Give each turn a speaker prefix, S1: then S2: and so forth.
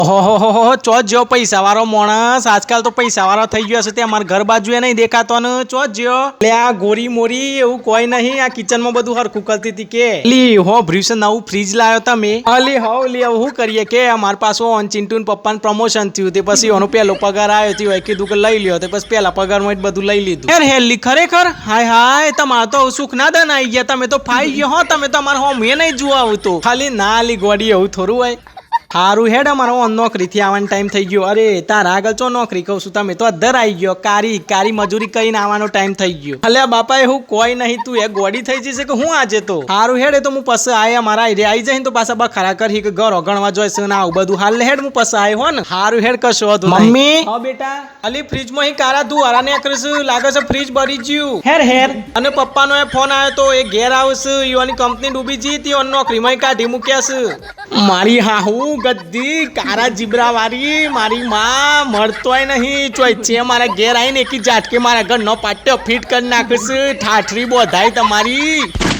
S1: ઓહો ચો જ્યો પૈસા વાળો માણસ આજકાલ તો પૈસા વાળો થઈ ગયો હશે તે અમારા ઘર બાજુ નહીં દેખાતો ને ચો જ્યો લે આ ગોરી મોરી એવું કોઈ નહીં આ કિચન માં બધું હરખું કરતી હતી કે લી હો ભ્રીસ નવું ફ્રીજ લાવ્યો તમે અલી હો લી શું કરીએ કે અમાર પાસે ઓન ચિંટુ ને પપ્પાને પ્રમોશન થયું તે પછી એનો પેલો પગાર આવ્યો તે હોય કીધું કે લઈ લ્યો તે પછી પેલા પગારમાં જ બધું લઈ લીધું યાર હેલી ખરેખર હાય તમારે તો સુખ ના દન આવી ગયા તમે તો ફાઈ ગયો હો તમે તો અમારા હોમ એ નહીં જોવા આવતું ખાલી ના લી ગોડી એવું થોડું હોય હારું હેડ અમારો નોકરીથી આવવાનો ટાઈમ થઈ ગયો અરે તારા આગળ ચો નોકરી કહું છું તમે તો અધર આવી ગયો કારી મજૂરી કરીને આવવાનો ટાઈમ થઈ ગયો અલ્યા બાપા એવું કોઈ નહીં તું એ ગોડી થઈ જશે કે હું આજે તો હારું હેડ તો હું પછી આયા મારા એરિયા આવી જાય તો પાછા બખરા કરી કે ઘર ઓગણવા જોઈશે ને આવું બધું હાલ હેડ હું પછી આવ્યો હો ને હારું હેડ કશો હતું મમ્મી હા બેટા અલી ફ્રીજ માં કારા ધુવારા ને કરીશું લાગે છે ફ્રીજ ભરી ગયું હેર અને પપ્પાનો ફોન આવ્યો તો એ ઘેર આવશે ઈવાની કંપની ડૂબી જી તી નોકરીમાં કાઢી મૂક્યા છે મારી હાહુ ગદ્દી કારા જીબ્રા વાળી મારી માં મળતોય નહીં ચોય છે મારા ઘેર આવીને એકી ઝાટકે મારા ઘર નો પાટ્યો ફિટ કરી નાખશે ઠાઠરી બોધાય તમારી